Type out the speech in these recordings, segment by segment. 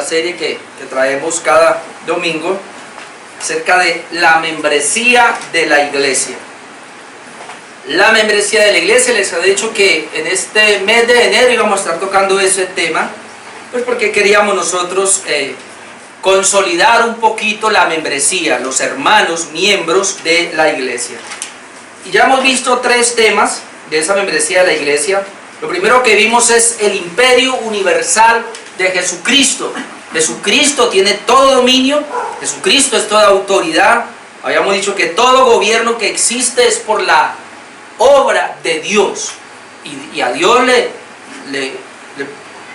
serie que traemos cada domingo acerca de la membresía de la iglesia. La membresía de la iglesia, les he dicho que en este mes de enero íbamos a estar tocando ese tema, pues porque queríamos nosotros consolidar un poquito la membresía, los hermanos, miembros de la iglesia. Y ya hemos visto 3 temas de esa membresía de la iglesia. Lo primero que vimos es el imperio universal de Jesucristo. Jesucristo tiene todo dominio, Jesucristo es toda autoridad. Habíamos dicho que todo gobierno que existe es por la obra de Dios. Y a Dios le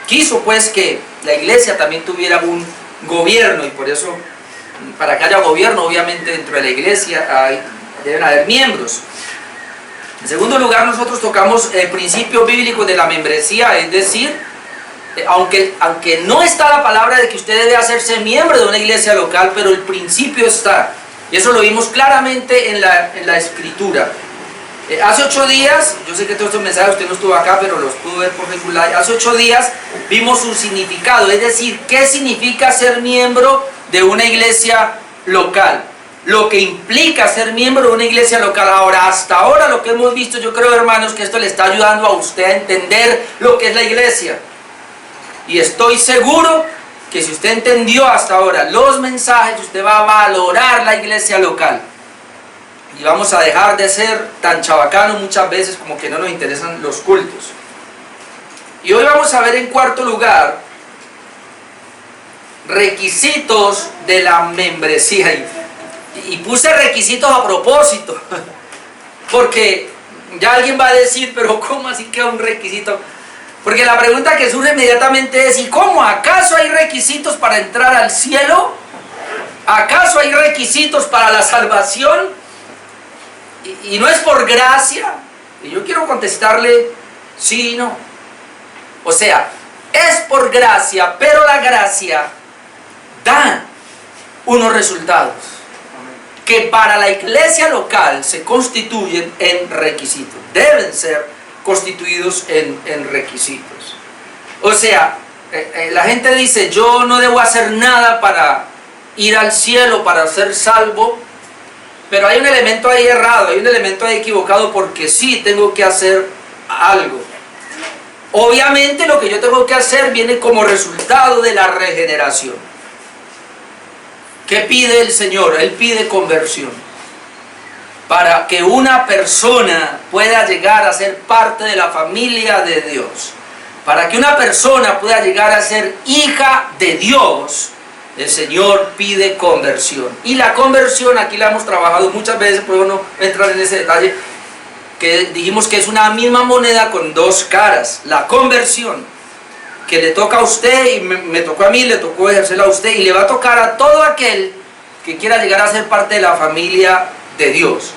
quiso pues que la iglesia también tuviera un gobierno, y por eso, para que haya gobierno, obviamente dentro de la iglesia deben haber miembros. En segundo lugar, nosotros tocamos el principio bíblico de la membresía, es decir, aunque no está la palabra de que usted debe hacerse miembro de una iglesia local, pero el principio está, y eso lo vimos claramente en la escritura. Hace 8 días, yo sé que todos estos mensajes usted no estuvo acá, pero los pudo ver por regular. Hace 8 días vimos su significado, es decir, qué significa ser miembro de una iglesia local, lo que implica ser miembro de una iglesia local. Ahora, hasta ahora lo que hemos visto, yo creo, hermanos, que esto le está ayudando a usted a entender lo que es la iglesia. Y estoy seguro que si usted entendió hasta ahora los mensajes, usted va a valorar la iglesia local. Y vamos a dejar de ser tan chabacanos muchas veces como que no nos interesan los cultos. Y hoy vamos a ver en cuarto lugar requisitos de la membresía. Y puse requisitos a propósito, porque ya alguien va a decir, pero ¿cómo así que un requisito? Porque la pregunta que surge inmediatamente es, ¿y cómo? ¿Acaso hay requisitos para entrar al cielo? ¿Acaso hay requisitos para la salvación? Y no es por gracia. Y yo quiero contestarle sí y no. O sea, es por gracia, pero la gracia da unos resultados que para la iglesia local se constituyen en requisitos. Deben ser constituidos en requisitos. O sea, la gente dice, yo no debo hacer nada para ir al cielo, para ser salvo. Pero hay un elemento ahí errado, hay un elemento ahí equivocado, porque sí tengo que hacer algo. Obviamente lo que yo tengo que hacer viene como resultado de la regeneración. ¿Qué pide el Señor? Él pide conversión. Para que una persona pueda llegar a ser parte de la familia de Dios, para que una persona pueda llegar a ser hija de Dios, el Señor pide conversión. Y la conversión, aquí la hemos trabajado muchas veces, puedo no entrar en ese detalle, que dijimos que es una misma moneda con 2 caras. La conversión, que le toca a usted, y me tocó a mí, le tocó ejercerla a usted, y le va a tocar a todo aquel que quiera llegar a ser parte de la familia de Dios.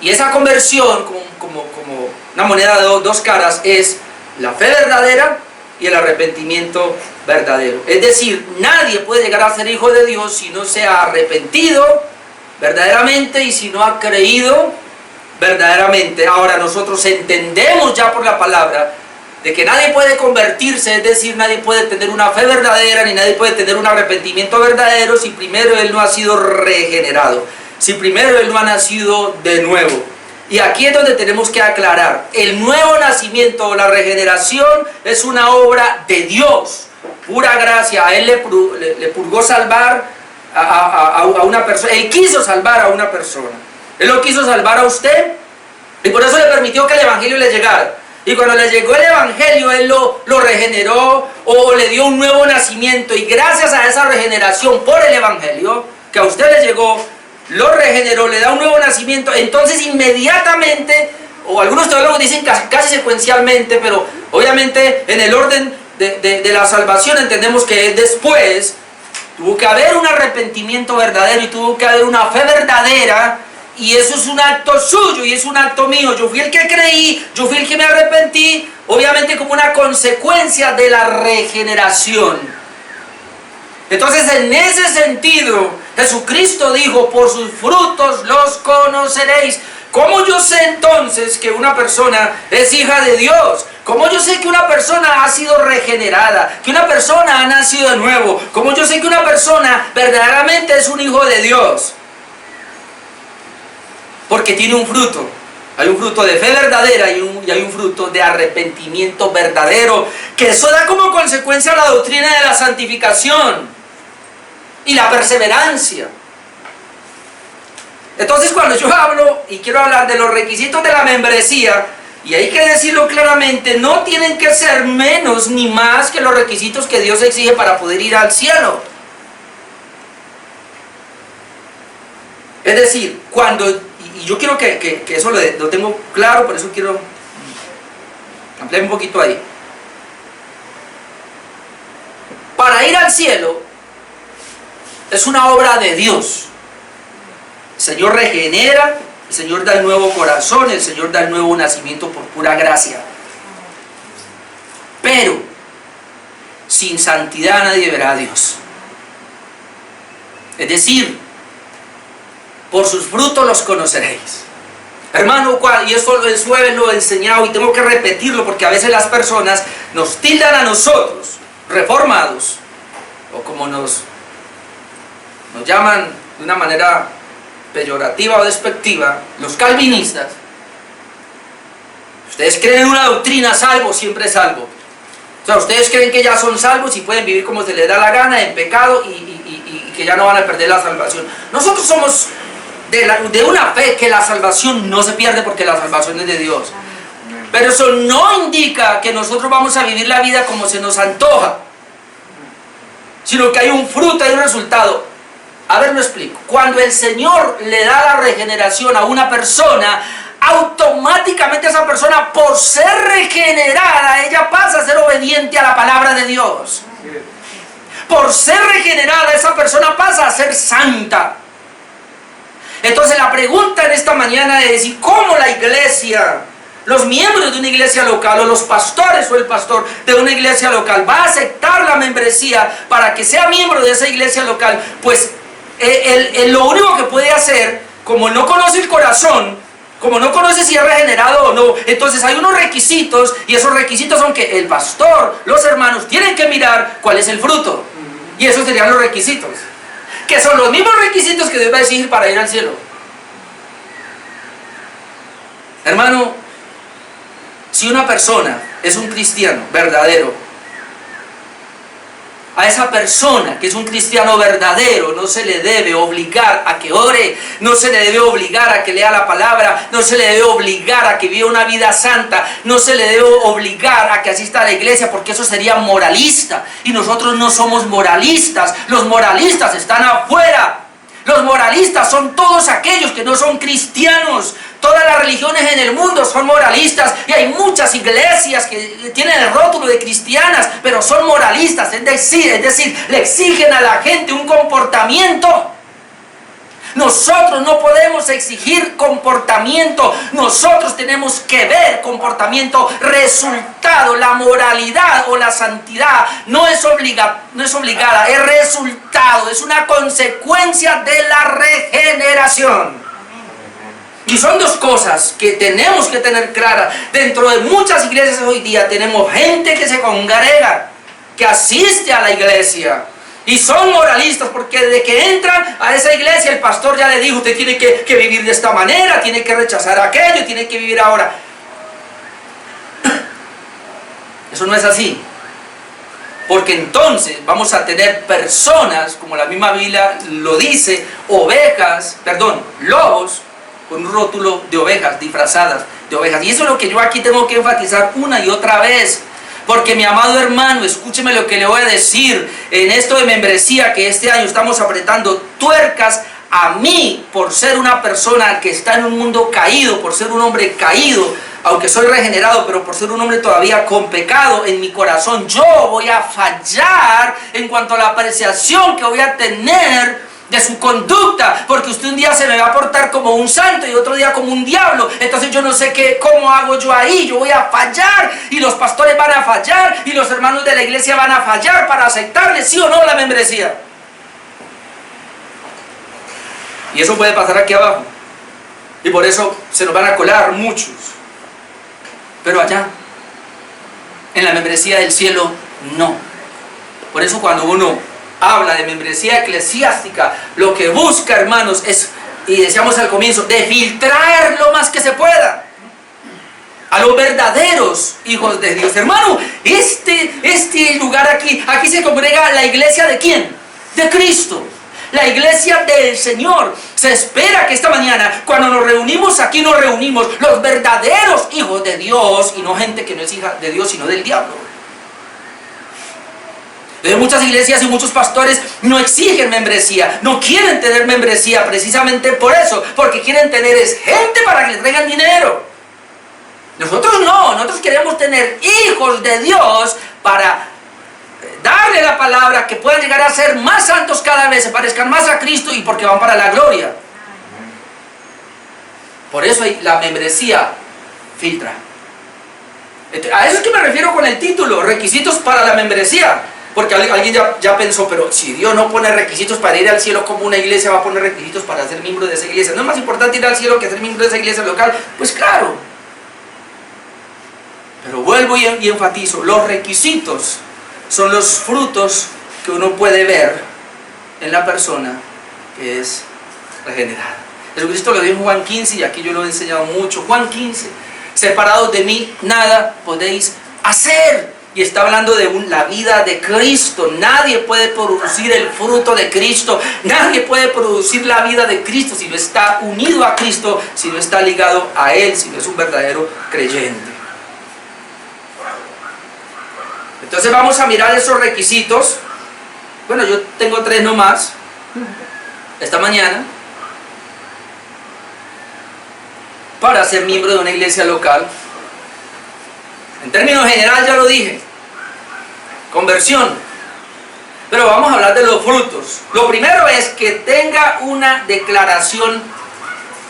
Y esa conversión, como una moneda de 2 caras, es la fe verdadera y el arrepentimiento verdadero. Es decir, nadie puede llegar a ser hijo de Dios si no se ha arrepentido verdaderamente y si no ha creído verdaderamente. Ahora, nosotros entendemos ya por la palabra de que nadie puede convertirse, es decir, nadie puede tener una fe verdadera ni nadie puede tener un arrepentimiento verdadero si primero él no ha sido regenerado, si primero él no ha nacido de nuevo. Y aquí es donde tenemos que aclarar, el nuevo nacimiento o la regeneración es una obra de Dios, pura gracia. A él le purgó salvar a una persona, él quiso salvar a una persona, él lo quiso salvar a usted, y por eso le permitió que el evangelio le llegara. Y cuando le llegó el evangelio, él lo regeneró o le dio un nuevo nacimiento, y gracias a esa regeneración por el evangelio que a usted le llegó, lo regeneró, le da un nuevo nacimiento. Entonces inmediatamente, o algunos teólogos dicen casi secuencialmente, pero obviamente en el orden de la salvación entendemos que después tuvo que haber un arrepentimiento verdadero y tuvo que haber una fe verdadera, y eso es un acto suyo y es un acto mío. Yo fui el que creí, yo fui el que me arrepentí, obviamente como una consecuencia de la regeneración. Entonces, en ese sentido, Jesucristo dijo, por sus frutos los conoceréis. ¿Cómo yo sé entonces que una persona es hija de Dios? ¿Cómo yo sé que una persona ha sido regenerada? Que una persona ha nacido de nuevo. ¿Cómo yo sé que una persona verdaderamente es un hijo de Dios? Porque tiene un fruto. Hay un fruto de fe verdadera y hay un fruto de arrepentimiento verdadero. Que eso da como consecuencia la doctrina de la santificación y la perseverancia. Entonces, cuando yo hablo y quiero hablar de los requisitos de la membresía, y hay que decirlo claramente, no tienen que ser menos ni más que los requisitos que Dios exige para poder ir al cielo. Es decir, cuando, y yo quiero que eso lo tengo claro, por eso quiero ampliar un poquito ahí. Para ir al cielo es una obra de Dios. El Señor regenera, el Señor da el nuevo corazón, el Señor da el nuevo nacimiento por pura gracia. Pero sin santidad nadie verá a Dios. Es decir, por sus frutos los conoceréis. Hermano, y esto lo he enseñado y tengo que repetirlo porque a veces las personas nos tildan a nosotros, reformados, o como nos llaman de una manera peyorativa o despectiva, los calvinistas. Ustedes creen en una doctrina, salvo, siempre salvo. O sea, ustedes creen que ya son salvos y pueden vivir como se les da la gana, en pecado, y que ya no van a perder la salvación. Nosotros somos de una fe que la salvación no se pierde porque la salvación es de Dios. Pero eso no indica que nosotros vamos a vivir la vida como se nos antoja, sino que hay un fruto, hay un resultado. A ver, lo explico. Cuando el Señor le da la regeneración a una persona, automáticamente esa persona, por ser regenerada, ella pasa a ser obediente a la palabra de Dios. Por ser regenerada, esa persona pasa a ser santa. Entonces la pregunta en esta mañana es decir, ¿cómo la iglesia, los miembros de una iglesia local o los pastores o el pastor de una iglesia local va a aceptar la membresía para que sea miembro de esa iglesia local? Pues lo único que puede hacer, como no conoce el corazón, como no conoce si es regenerado o no, entonces hay unos requisitos, y esos requisitos son que el pastor, los hermanos tienen que mirar cuál es el fruto, y esos serían los requisitos, que son los mismos requisitos que Dios va a exigir para ir al cielo. Hermano, si una persona es un cristiano verdadero, a esa persona que es un cristiano verdadero no se le debe obligar a que ore, no se le debe obligar a que lea la palabra, no se le debe obligar a que viva una vida santa, no se le debe obligar a que asista a la iglesia, porque eso sería moralista, y nosotros no somos moralistas. Los moralistas están afuera. Los moralistas son todos aquellos que no son cristianos. Todas las religiones en el mundo son moralistas, y hay muchas iglesias que tienen el rótulo de cristianas, pero son moralistas, es decir, le exigen a la gente un comportamiento. Nosotros no podemos exigir comportamiento, nosotros tenemos que ver comportamiento, resultado. La moralidad o la santidad no es obligada, es resultado, es una consecuencia de la regeneración. Y son dos cosas que tenemos que tener claras. Dentro de muchas iglesias hoy día tenemos gente que se congrega, que asiste a la iglesia, y son moralistas, porque desde que entran a esa iglesia el pastor ya le dijo: usted tiene que vivir de esta manera, tiene que rechazar aquello, tiene que vivir ahora. Eso no es así, porque entonces vamos a tener personas, como la misma Biblia lo dice, lobos con un rótulo de ovejas, disfrazadas de ovejas. Y eso es lo que yo aquí tengo que enfatizar una y otra vez. Porque mi amado hermano, escúcheme lo que le voy a decir. En esto de membresía, que este año estamos apretando tuercas, a mí, por ser una persona que está en un mundo caído, por ser un hombre caído, aunque soy regenerado, pero por ser un hombre todavía con pecado en mi corazón, yo voy a fallar en cuanto a la apreciación que voy a tener de su conducta, porque usted un día se me va a portar como un santo y otro día como un diablo. Entonces yo no sé cómo hago yo ahí. Yo voy a fallar, y los pastores van a fallar, y los hermanos de la iglesia van a fallar para aceptarle sí o no la membresía. Y eso puede pasar aquí abajo. Y por eso se nos van a colar muchos. Pero allá, en la membresía del cielo, no. Por eso cuando uno habla de membresía eclesiástica, lo que busca, hermanos, es, y decíamos al comienzo, de filtrar lo más que se pueda a los verdaderos hijos de Dios. Hermano, este lugar aquí se congrega la iglesia ¿de quién? De Cristo, la iglesia del Señor. Se espera que esta mañana, cuando nos reunimos aquí, nos reunimos los verdaderos hijos de Dios, y no gente que no es hija de Dios, sino del diablo. Muchas iglesias y muchos pastores no exigen membresía, no quieren tener membresía precisamente por eso, porque quieren tener gente para que les traigan dinero. Nosotros no, nosotros queremos tener hijos de Dios para darle la palabra, que puedan llegar a ser más santos cada vez, se parezcan más a Cristo y porque van para la gloria. Por eso la membresía filtra. A eso es que me refiero con el título, requisitos para la membresía. Porque alguien ya pensó, pero si Dios no pone requisitos para ir al cielo, como una iglesia va a poner requisitos para ser miembro de esa iglesia? ¿No es más importante ir al cielo que ser miembro de esa iglesia local? Pues claro. Pero vuelvo y enfatizo, los requisitos son los frutos que uno puede ver en la persona que es regenerada. Jesucristo lo dijo en Juan 15, y aquí yo lo he enseñado mucho. Juan 15, separados de mí, nada podéis hacer. Y está hablando de la vida de Cristo. Nadie puede producir el fruto de Cristo. Nadie puede producir la vida de Cristo si no está unido a Cristo, si no está ligado a Él, si no es un verdadero creyente. Entonces vamos a mirar esos requisitos. Bueno, yo tengo 3 nomás esta mañana para ser miembro de una iglesia local. En términos generales ya lo dije, conversión. Pero vamos a hablar de los frutos. Lo primero es que tenga una declaración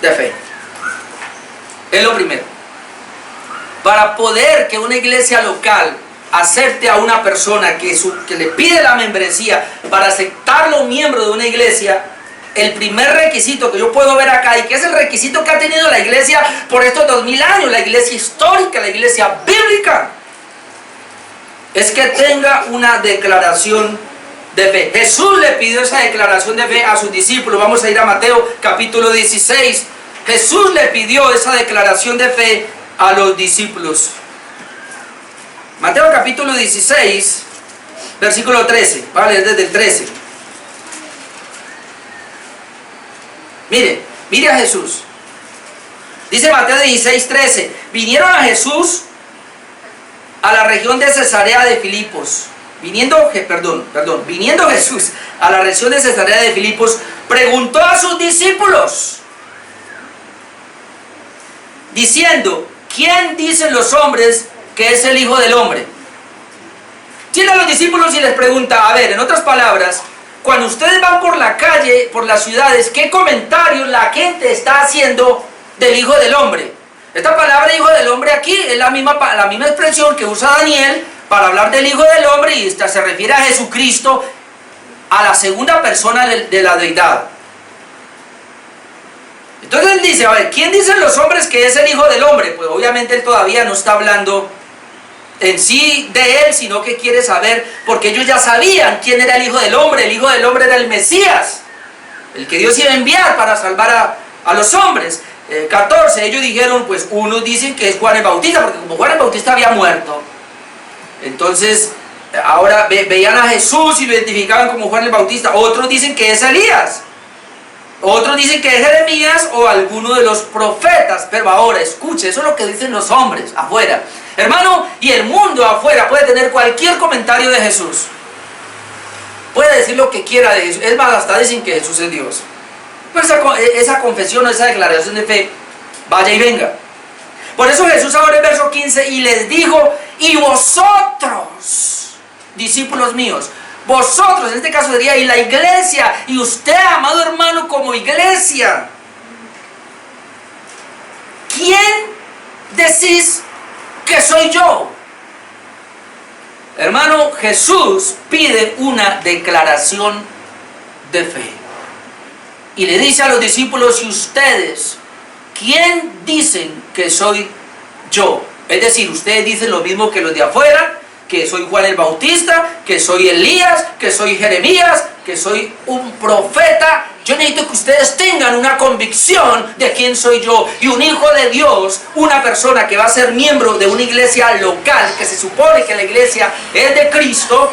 de fe. Es lo primero. Para poder que una iglesia local acepte a una persona que le pide la membresía para aceptarlo miembro de una iglesia, el primer requisito que yo puedo ver acá, y que es el requisito que ha tenido la iglesia por estos 2000 años, la iglesia histórica, la iglesia bíblica, es que tenga una declaración de fe. Jesús le pidió esa declaración de fe a sus discípulos. Vamos a ir a Mateo capítulo 16. Jesús le pidió esa declaración de fe a los discípulos. Mateo capítulo 16, versículo 13. Vale, desde el 13. Mire a Jesús. Dice Mateo 16, 13. Vinieron a Jesús a la región de Cesarea de Filipos. Viniendo Jesús a la región de Cesarea de Filipos, preguntó a sus discípulos, diciendo: ¿quién dicen los hombres que es el Hijo del Hombre? Tiene a los discípulos y les pregunta, a ver, en otras palabras, cuando ustedes van por la calle, por las ciudades, ¿qué comentarios la gente está haciendo del Hijo del Hombre? Esta palabra Hijo del Hombre aquí es la misma expresión que usa Daniel para hablar del Hijo del Hombre, y se refiere a Jesucristo, a la segunda persona de la deidad. Entonces él dice, a ver, ¿quién dicen los hombres que es el Hijo del Hombre? Pues obviamente él todavía no está hablando en sí de él, sino que quiere saber, porque ellos ya sabían quién era el Hijo del Hombre. El Hijo del Hombre era el Mesías, el que Dios iba a enviar para salvar a los hombres. 14, ellos dijeron, pues unos dicen que es Juan el Bautista, porque como Juan el Bautista había muerto, entonces ahora veían a Jesús y lo identificaban como Juan el Bautista. Otros dicen que es Elías, otros dicen que es Jeremías o alguno de los profetas. Pero ahora escuche, eso es lo que dicen los hombres afuera, hermano. Y el mundo afuera puede tener cualquier comentario de Jesús, puede decir lo que quiera de Jesús, es más, hasta dicen que Jesús es Dios. Pero esa confesión o esa declaración de fe vaya y venga. Por eso Jesús ahora en verso 15, y les dijo: y vosotros, discípulos míos, vosotros, en este caso sería y la iglesia, y usted, amado hermano, como iglesia, ¿quién decís que soy yo? Hermano, Jesús pide una declaración de fe. Y le dice a los discípulos: ¿y ustedes ¿quién dicen que soy yo? Es decir, ustedes dicen lo mismo que los de afuera, que soy Juan el Bautista, que soy Elías, que soy Jeremías, que soy un profeta. Yo necesito que ustedes tengan una convicción de quién soy yo. Y un hijo de Dios, una persona que va a ser miembro de una iglesia local, que se supone que la iglesia es de Cristo,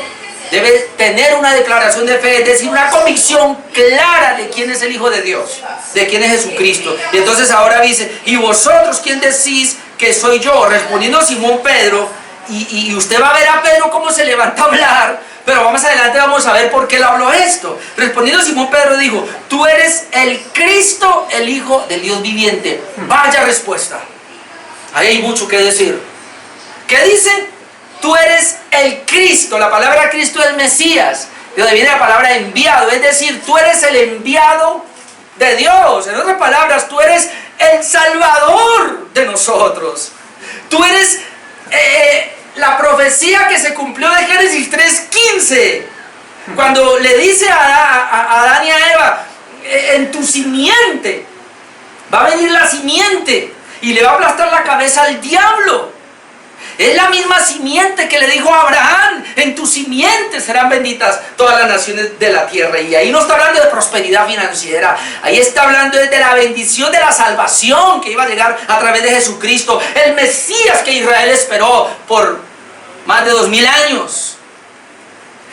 debe tener una declaración de fe, es decir, una convicción clara de quién es el Hijo de Dios, de quién es Jesucristo. Y entonces ahora dice, ¿y vosotros quién decís que soy yo? Respondiendo Simón Pedro, y usted va a ver a Pedro cómo se levanta a hablar, pero más adelante vamos a ver por qué él habló esto. Respondiendo Simón Pedro dijo, tú eres el Cristo, el Hijo del Dios viviente. Vaya respuesta. Ahí hay mucho que decir. ¿Qué dice? Tú eres el Cristo. La palabra Cristo es Mesías, de donde viene la palabra enviado, es decir, tú eres el enviado de Dios. En otras palabras, tú eres el Salvador de nosotros. Tú eres la profecía que se cumplió de Génesis 3:15, cuando le dice a Adán y a Eva, en tu simiente va a venir la simiente y le va a aplastar la cabeza al diablo. Es la misma simiente que le dijo a Abraham, en tu simiente serán benditas todas las naciones de la tierra. Y ahí no está hablando de prosperidad financiera, ahí está hablando de la bendición de la salvación que iba a llegar a través de Jesucristo, el Mesías que Israel esperó por más de 2000 años.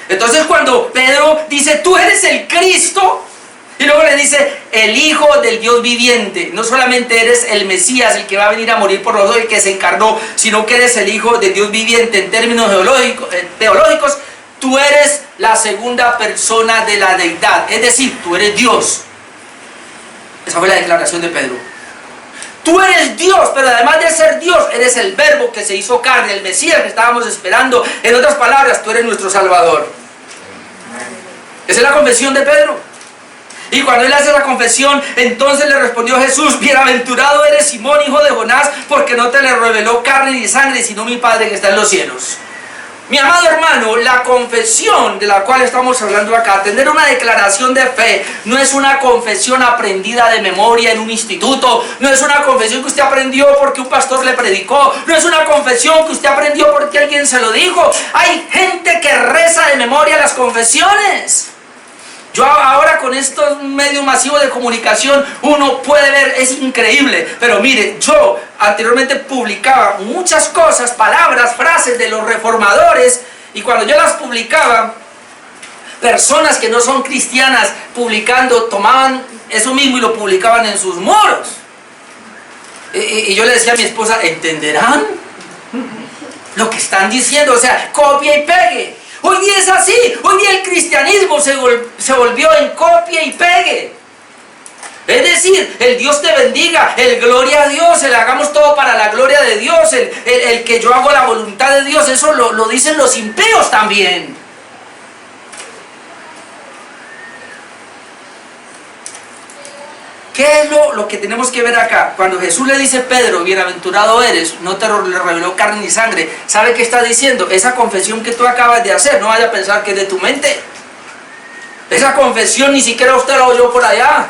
Entonces cuando Pedro dice, tú eres el Cristo, y luego le dice, el Hijo del Dios viviente, no solamente eres el Mesías, el que va a venir a morir por nosotros, el que se encarnó, sino que eres el Hijo del Dios viviente en términos teológicos, tú eres la segunda persona de la deidad, es decir, tú eres Dios. Esa fue la declaración de Pedro. Tú eres Dios, pero además de ser Dios, eres el Verbo que se hizo carne, el Mesías que estábamos esperando. En otras palabras, tú eres nuestro Salvador. Esa es la confesión de Pedro. Y cuando él hace la confesión, entonces le respondió Jesús, bienaventurado eres Simón, hijo de Jonás, porque no te le reveló carne ni sangre, sino mi Padre que está en los cielos. Mi amado hermano, la confesión de la cual estamos hablando acá, tener una declaración de fe, no es una confesión aprendida de memoria en un instituto, no es una confesión que usted aprendió porque un pastor le predicó, no es una confesión que usted aprendió porque alguien se lo dijo. Hay gente que reza de memoria las confesiones. Yo ahora con estos medios masivos de comunicación uno puede ver, es increíble, pero mire, yo anteriormente publicaba muchas cosas, palabras, frases de los reformadores, y cuando yo las publicaba, personas que no son cristianas publicando, tomaban eso mismo y lo publicaban en sus muros. Y yo le decía a mi esposa, ¿entenderán lo que están diciendo? O sea, copia y pegue. Hoy día es así, hoy día el cristianismo se volvió en copia y pegue. Es decir, el Dios te bendiga, el gloria a Dios, el hagamos todo para la gloria de Dios, el que yo hago la voluntad de Dios, eso lo dicen los impíos también. ¿Qué es lo que tenemos que ver acá? Cuando Jesús le dice, Pedro, bienaventurado eres, no te le reveló carne ni sangre, ¿sabe qué está diciendo? Esa confesión que tú acabas de hacer, no vaya a pensar que es de tu mente. Esa confesión ni siquiera usted la oyó por allá,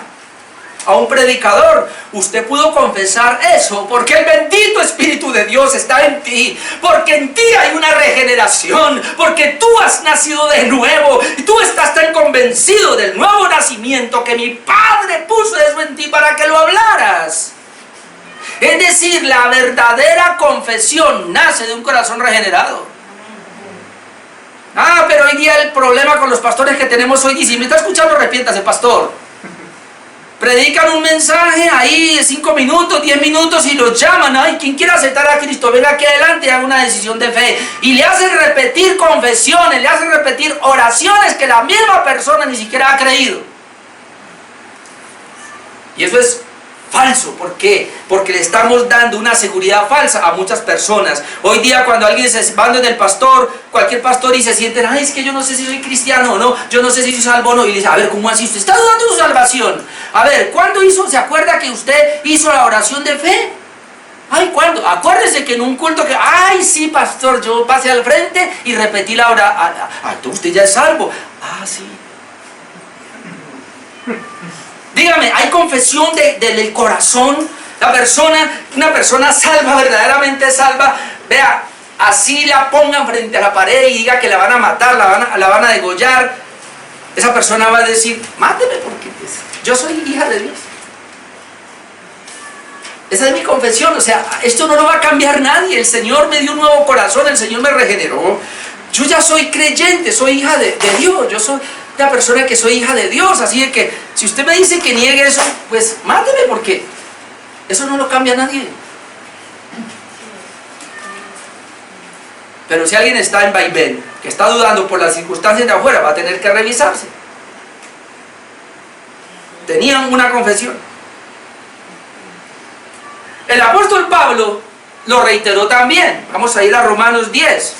a un predicador. Usted pudo confesar eso porque el bendito Espíritu de Dios está en ti, porque en ti hay una regeneración, porque tú has nacido de nuevo y tú estás tan convencido del nuevo nacimiento que mi Padre puso eso en ti para que lo hablaras. Es decir, la verdadera confesión nace de un corazón regenerado. Pero hoy día el problema con los pastores que tenemos hoy, y si me está escuchando, arrepiéntase, pastor. Predican un mensaje ahí de 5 minutos, 10 minutos y los llaman. Ay, quien quiera aceptar a Cristo, venga aquí adelante y haga una decisión de fe. Y le hacen repetir confesiones, le hacen repetir oraciones que la misma persona ni siquiera ha creído. Y eso es falso. ¿Por qué? Porque le estamos dando una seguridad falsa a muchas personas. Hoy día cuando alguien se va donde el pastor, cualquier pastor, y se sienten, ay, es que yo no sé si soy cristiano o no, yo no sé si soy salvo o no, y le dice, a ver, ¿cómo así? ¿Usted está dudando de su salvación? A ver, ¿cuándo se acuerda que usted hizo la oración de fe? Ay, ¿cuándo? Acuérdese que en un culto que, ay, sí, pastor, yo pasé al frente y repetí la oración. Entonces usted ya es salvo. Sí. Dígame, ¿hay confesión del corazón? Una persona salva, verdaderamente salva, vea, así la pongan frente a la pared y diga que la van a matar, la van a degollar, esa persona va a decir, máteme porque yo soy hija de Dios. Esa es mi confesión, o sea, esto no lo va a cambiar nadie. El Señor me dio un nuevo corazón, el Señor me regeneró. Yo ya soy creyente, soy hija de Dios, yo soy una persona que soy hija de Dios. Así de que, si usted me dice que niegue eso, pues máteme porque eso no lo cambia nadie. Pero si alguien está en vaivén, que está dudando por las circunstancias de afuera, va a tener que revisarse. Tenían una confesión. El apóstol Pablo lo reiteró también. Vamos a ir a Romanos 10.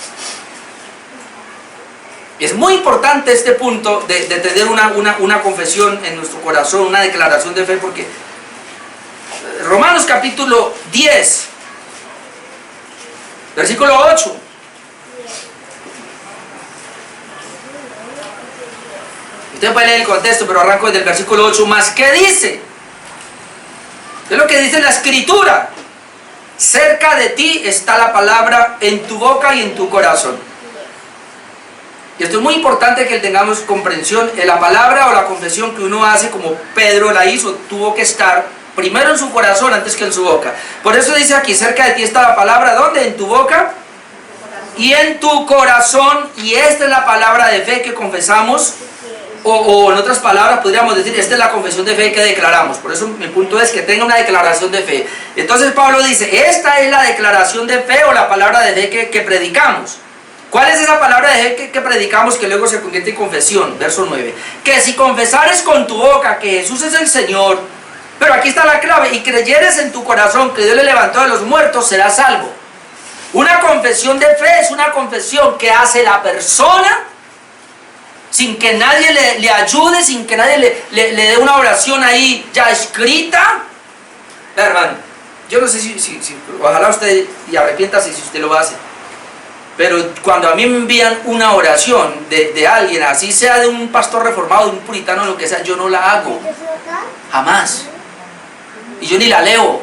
Es muy importante este punto de tener una confesión en nuestro corazón, una declaración de fe, porque Romanos capítulo 10, versículo 8. Usted puede leer el contexto, pero arranco desde el versículo 8 más. ¿Qué dice? Es lo que dice la Escritura. Cerca de ti está la palabra en tu boca y en tu corazón. Y esto es muy importante que tengamos comprensión. La palabra o la confesión que uno hace, como Pedro la hizo, tuvo que estar primero en su corazón antes que en su boca. Por eso dice aquí, cerca de ti está la palabra, ¿dónde? En tu boca y en tu corazón. Y esta es la palabra de fe que confesamos. O en otras palabras podríamos decir, esta es la confesión de fe que declaramos. Por eso mi punto es que tenga una declaración de fe. Entonces Pablo dice, esta es la declaración de fe o la palabra de fe que predicamos. ¿Cuál es esa palabra de fe que predicamos que luego se convierte en confesión? Verso 9. Que si confesares con tu boca que Jesús es el Señor, pero aquí está la clave, y creyeres en tu corazón que Dios le levantó de los muertos, serás salvo. Una confesión de fe es una confesión que hace la persona sin que nadie le ayude, sin que nadie le dé una oración ahí ya escrita. Hermano, yo no sé si ojalá usted y arrepiéntase si usted lo hace, pero cuando a mí me envían una oración de alguien, así sea de un pastor reformado, de un puritano, lo que sea, yo no la hago, jamás, y yo ni la leo.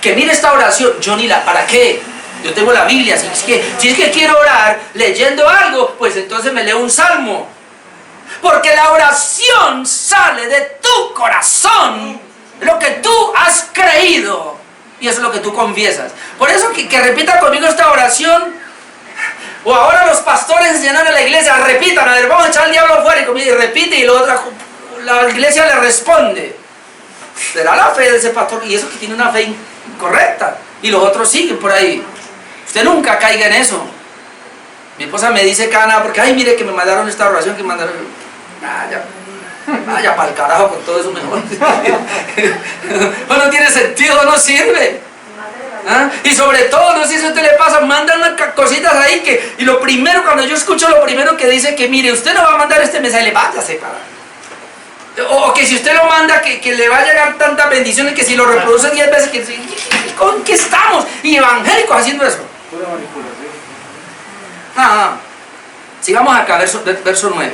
Que mire esta oración, yo ni la, ¿para qué? Yo tengo la Biblia, si es que quiero orar leyendo algo, pues entonces me leo un salmo. Porque la oración sale de tu corazón, lo que tú has creído, y eso es lo que tú confiesas. Por eso que repita conmigo esta oración. O ahora los pastores llenan a la iglesia, repitan, a ver, vamos a echar al diablo afuera, y repite, y la iglesia le responde. Será la fe de ese pastor, y eso que tiene una fe incorrecta, y los otros siguen por ahí. Usted nunca caiga en eso. Mi esposa me dice cada nada, porque, ay, mire que me mandaron esta oración, que mandaron, vaya para el carajo con todo eso mejor. No tiene sentido, no sirve. ¿Ah? Y sobre todo, no sé si a usted le pasa, mandan unas cositas ahí y lo primero, cuando yo escucho lo primero que dice que mire, usted no va a mandar este mensaje, váyase para. O que si usted lo manda, que le va a llegar tantas bendiciones que si lo reproduce 10 veces, ¿con qué estamos? Y evangélicos haciendo eso. Pura manipulación. Sigamos acá, verso 9.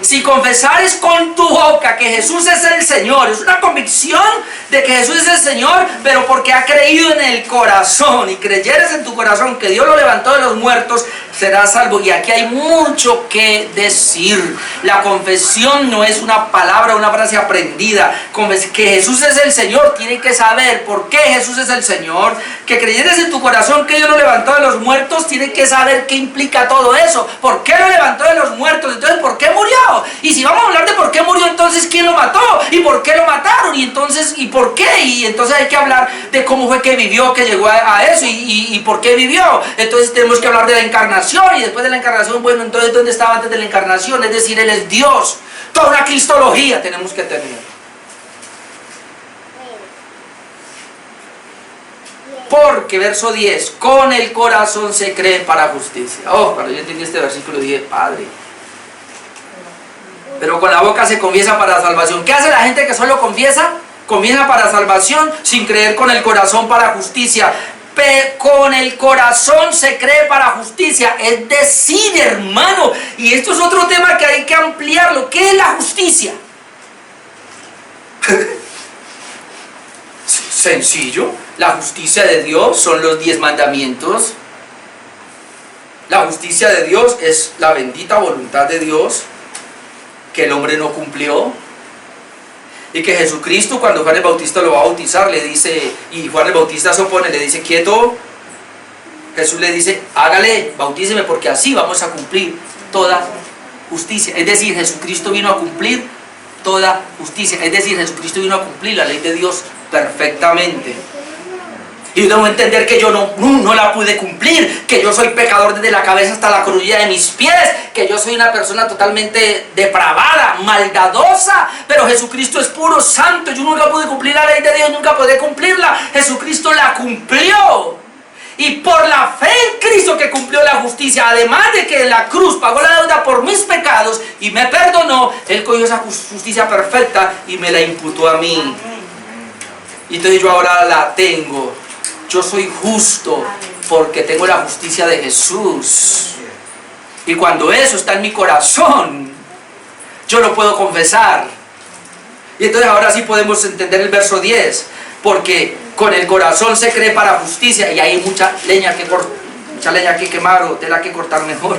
Si confesares con tu boca que Jesús es el Señor, es una convicción de que Jesús es el Señor, pero porque ha creído en el corazón y creyeres en tu corazón que Dios lo levantó de los muertos, serás salvo. Y aquí hay mucho que decir. La confesión no es una palabra, una frase aprendida. Que Jesús es el Señor, tiene que saber por qué Jesús es el Señor. Que creyeres en tu corazón que Dios lo levantó de los muertos, tiene que saber qué implica todo eso. ¿Por qué lo levantó de los muertos? Entonces, ¿por qué murió? Y si vamos a hablar de por qué murió, entonces ¿quién lo mató? ¿Y por qué lo mataron? Y entonces, ¿y por qué? Y entonces hay que hablar de cómo fue que vivió, que llegó a eso y por qué vivió. Entonces tenemos que hablar de la encarnación, y después de la encarnación, bueno, entonces ¿dónde estaba antes de la encarnación? Es decir, Él es Dios. Toda una cristología tenemos que tener. Porque, verso 10, con el corazón se cree para justicia. Cuando yo entendí este versículo dije, Padre, pero con la boca se confiesa para salvación. ¿Qué hace la gente que solo confiesa? Confiesa para salvación sin creer con el corazón para justicia. Con el corazón se cree para justicia. Es decir, hermano, y esto es otro tema que hay que ampliarlo. ¿Qué es la justicia? Sencillo. La justicia de Dios son los 10 mandamientos. La justicia de Dios es la bendita voluntad de Dios que el hombre no cumplió. Y que Jesucristo, cuando Juan el Bautista lo va a bautizar, le dice, y Juan el Bautista se opone, le dice, quieto. Jesús le dice, hágale, bautíceme, porque así vamos a cumplir toda justicia. Es decir, Jesucristo vino a cumplir toda justicia. Es decir, Jesucristo vino a cumplir la ley de Dios perfectamente. Y debo entender que yo no la pude cumplir, que yo soy pecador desde la cabeza hasta la cordillera de mis pies, que yo soy una persona totalmente depravada, maldadosa, pero Jesucristo es puro santo. Yo nunca pude cumplir la ley de Dios, nunca podré cumplirla. Jesucristo la cumplió. Y por la fe en Cristo que cumplió la justicia, además de que en la cruz pagó la deuda por mis pecados y me perdonó, Él cogió esa justicia perfecta y me la imputó a mí. Y entonces yo ahora la tengo. Yo soy justo porque tengo la justicia de Jesús. Y cuando eso está en mi corazón, yo lo puedo confesar. Y entonces ahora sí podemos entender el verso 10. Porque con el corazón se cree para justicia. Y hay mucha leña que quemar o tela que cortar mejor.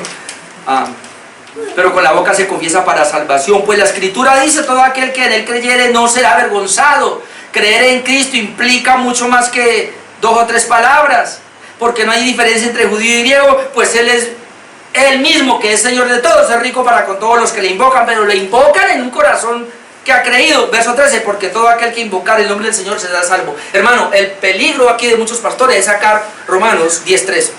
Pero con la boca se confiesa para salvación. Pues la Escritura dice, todo aquel que en Él creyere no será avergonzado. Creer en Cristo implica mucho más que 2 o 3 palabras, porque no hay diferencia entre judío y griego, pues Él es Él mismo, que es Señor de todos, es rico para con todos los que le invocan, pero le invocan en un corazón que ha creído. Verso 13, porque todo aquel que invocar el nombre del Señor será salvo. Hermano, el peligro aquí de muchos pastores es sacar Romanos 10:13.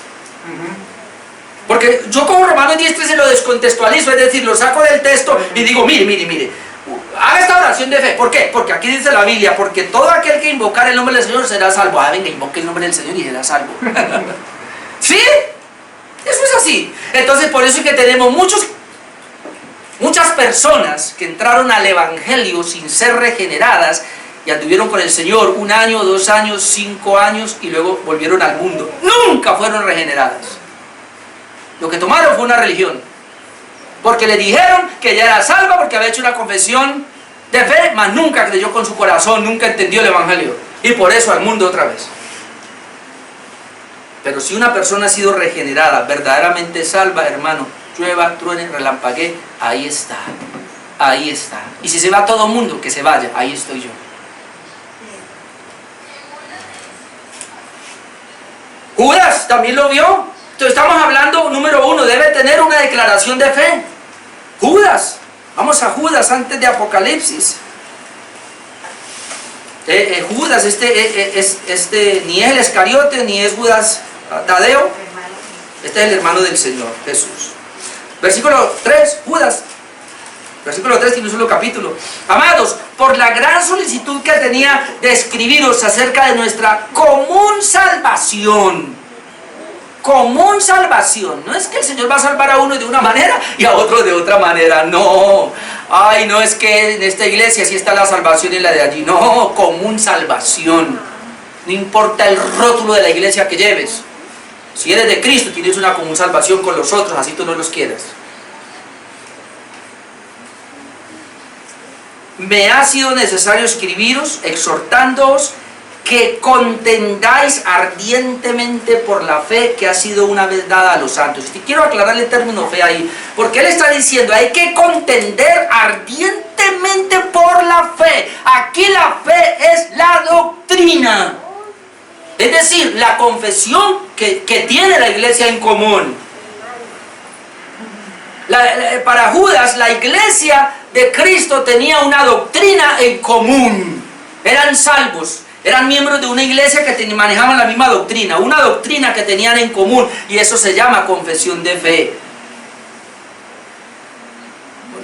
Porque yo como Romanos 10:13 lo descontextualizo, es decir, lo saco del texto y digo, mire, haga esta oración de fe. ¿Por qué? Porque aquí dice la Biblia, porque todo aquel que invocar el nombre del Señor será salvo. Venga, invoque el nombre del Señor y será salvo. ¿Sí? Eso es así. Entonces por eso es que tenemos muchas personas que entraron al Evangelio sin ser regeneradas y anduvieron con el Señor 1 año, 2 años, 5 años y luego volvieron al mundo. Nunca fueron regeneradas. Lo que tomaron fue una religión. Porque le dijeron que ella era salva porque había hecho una confesión de fe, mas nunca creyó con su corazón, nunca entendió el Evangelio. Y por eso al mundo otra vez. Pero si una persona ha sido regenerada, verdaderamente salva, hermano, llueva, truene, relampaguee, ahí está. Ahí está. Y si se va todo el mundo, que se vaya, ahí estoy yo. Judas también lo vio. Entonces estamos hablando, número 1, debe tener una declaración de fe. Judas, vamos a Judas antes de Apocalipsis. Judas, ni es el Escariote, ni es Judas Tadeo. Este es el hermano del Señor, Jesús. Versículo 3, Judas. Versículo 3 tiene un solo capítulo. Amados, por la gran solicitud que tenía de escribiros acerca de nuestra común salvación. Común salvación. No es que el Señor va a salvar a uno de una manera y a otro de otra manera. No. Ay, no es que en esta iglesia sí está la salvación y la de allí. No, común salvación. No importa el rótulo de la iglesia que lleves. Si eres de Cristo, tienes una común salvación con los otros, así tú no los quieras. Me ha sido necesario escribiros, exhortándoos que contendáis ardientemente por la fe que ha sido una vez dada a los santos. Y quiero aclarar el término fe ahí, porque él está diciendo, hay que contender ardientemente por la fe. Aquí la fe es la doctrina. Es decir, la confesión que tiene la iglesia en común. Para Judas, la iglesia de Cristo tenía una doctrina en común. Eran salvos. Eran miembros de una iglesia que manejaban la misma doctrina, una doctrina que tenían en común, y eso se llama confesión de fe.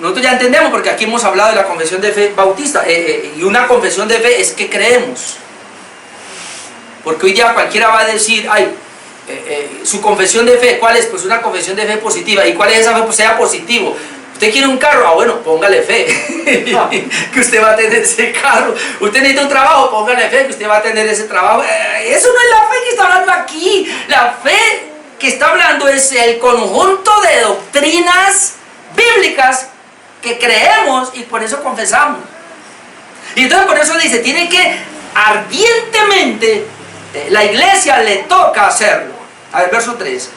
Nosotros ya entendemos, porque aquí hemos hablado de la confesión de fe bautista, y una confesión de fe es que creemos. Porque hoy día cualquiera va a decir, su confesión de fe, ¿cuál es? Pues una confesión de fe positiva. ¿Y cuál es esa fe? Pues sea positivo. ¿Usted quiere un carro? Bueno, póngale fe que usted va a tener ese carro. ¿Usted necesita un trabajo? Póngale fe que usted va a tener ese trabajo. Eso no es la fe que está hablando aquí. La fe que está hablando es el conjunto de doctrinas bíblicas que creemos y por eso confesamos. Y entonces por eso dice, tiene que ardientemente Actualmente, la iglesia le toca hacerlo. A ver, verso 3.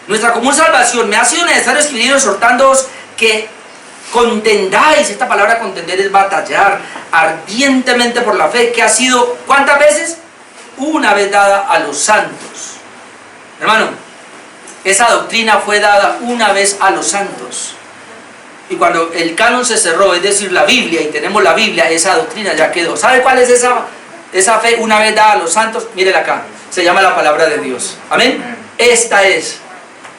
Nuestra común salvación, me ha sido necesario escribir exhortándoos que contendáis. Esta palabra contender es batallar ardientemente por la fe que ha sido, ¿cuántas veces? Una vez dada a los santos. Hermano, esa doctrina fue dada una vez a los santos. Y cuando el canon se cerró, es decir, la Biblia, y tenemos la Biblia, esa doctrina ya quedó. ¿Sabe cuál es esa fe una vez dada a los santos? Mírela acá, se llama la palabra de Dios. Amén. Esta es,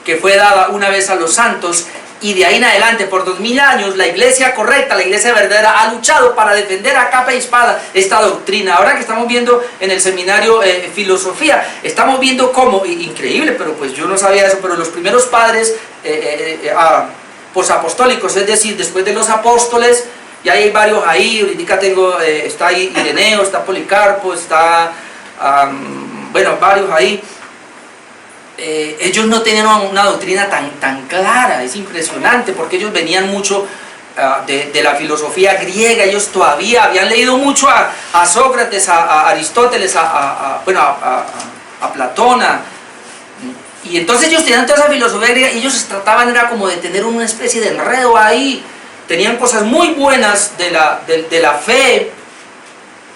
que fue dada una vez a los santos, y de ahí en adelante, por 2000 años, la iglesia correcta, la iglesia verdadera, ha luchado para defender a capa y espada esta doctrina. Ahora que estamos viendo en el seminario filosofía, estamos viendo cómo, increíble, pero pues yo no sabía eso, pero los primeros padres posapostólicos, es decir, después de los apóstoles, y hay varios ahí, ahorita tengo, está ahí Ireneo, está Policarpo, está, bueno, varios ahí. Ellos no tenían una doctrina tan clara, es impresionante, porque ellos venían mucho de la filosofía griega, ellos todavía habían leído mucho a Sócrates, a Aristóteles, a Platón, y entonces ellos tenían toda esa filosofía griega, y ellos trataban, era como de tener una especie de enredo ahí, tenían cosas muy buenas de la fe,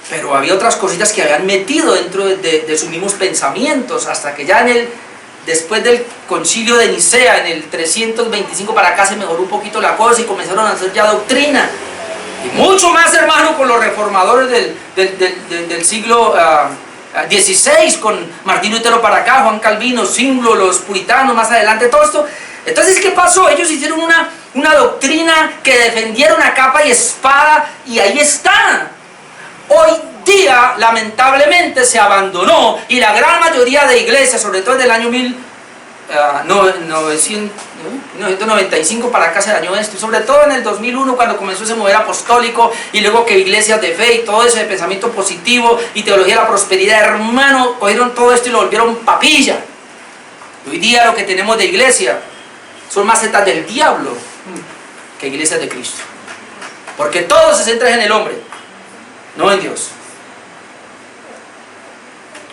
pero había otras cositas que habían metido dentro de sus mismos pensamientos, hasta que ya después del concilio de Nicea, en el 325 para acá, se mejoró un poquito la cosa y comenzaron a hacer ya doctrina. Y mucho más, hermano, con los reformadores del siglo XVI, con Martín Lutero para acá, Juan Calvino, Zwinglio, los puritanos, más adelante, todo esto. Entonces, ¿qué pasó? Ellos hicieron una doctrina que defendieron a capa y espada, y ahí está. Hoy día, lamentablemente, se abandonó, y la gran mayoría de iglesias, sobre todo desde el año 1995 para acá se dañó esto, y sobre todo en el 2001, cuando comenzó ese mover apostólico, y luego que iglesias de fe y todo eso de pensamiento positivo y teología de la prosperidad, hermano, cogieron todo esto y lo volvieron papilla. Hoy día lo que tenemos de iglesia son macetas del diablo que iglesias de Cristo, porque todo se centra en el hombre, no en Dios.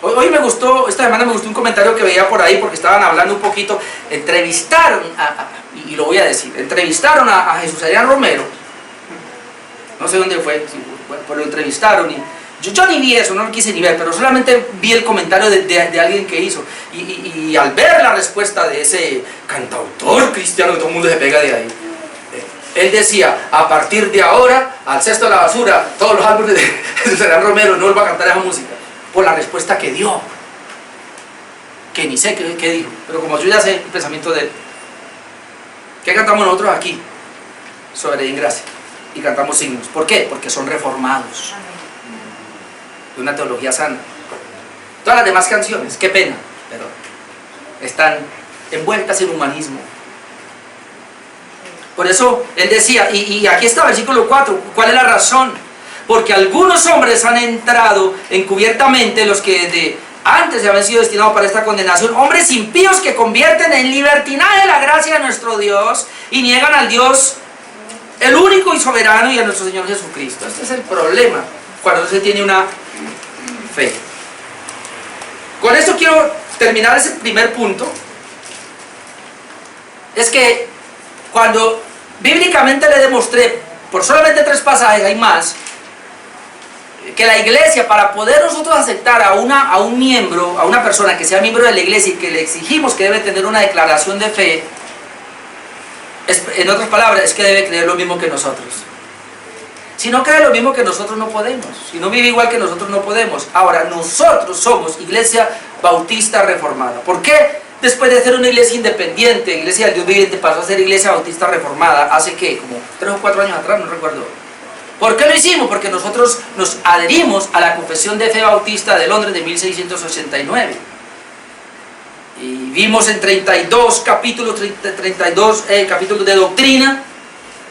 Hoy me gustó, esta semana me gustó un comentario que veía por ahí, porque estaban hablando un poquito, entrevistaron, y lo voy a decir, entrevistaron a Jesús Adrián Romero, no sé dónde fue, pero lo entrevistaron, y yo ni vi eso, no lo quise ni ver, pero solamente vi el comentario de alguien que hizo, y al ver la respuesta de ese cantautor cristiano, que todo el mundo se pega de ahí, él decía, a partir de ahora, al cesto de la basura, todos los álbumes de Jesús Adrián Romero, no vuelvo a cantar esa música. Por la respuesta que dio, que ni sé qué dijo, pero como yo ya sé el pensamiento de él. ¿Qué cantamos nosotros aquí? Sobre gracia, y cantamos signos. ¿Por qué? Porque son reformados, de una teología sana. Todas las demás canciones, qué pena, pero están envueltas en humanismo. Por eso él decía, y aquí está el versículo 4, ¿cuál es la razón? Porque algunos hombres han entrado encubiertamente, los que de antes habían sido destinados para esta condenación, hombres impíos que convierten en libertinaje la gracia de nuestro Dios y niegan al Dios, el único y soberano, y a nuestro Señor Jesucristo. Este es el problema cuando se tiene una fe. Con esto quiero terminar ese primer punto. Es que cuando bíblicamente le demostré, por solamente 3 pasajes, hay más, que la iglesia, para poder nosotros aceptar a un miembro, a una persona que sea miembro de la iglesia y que le exigimos que debe tener una declaración de fe, en otras palabras, es que debe creer lo mismo que nosotros. Si no cree lo mismo que nosotros, no podemos. Si no vive igual que nosotros, no podemos. Ahora, nosotros somos Iglesia Bautista Reformada. ¿Por qué? Después de ser una iglesia independiente, Iglesia del Dios Viviente, pasó a ser Iglesia Bautista Reformada, hace que, como 3 o 4 años atrás, no recuerdo. ¿Por qué lo hicimos? Porque nosotros nos adherimos a la Confesión de Fe Bautista de Londres de 1689. Y vimos en 32 capítulos, 32 capítulos de doctrina,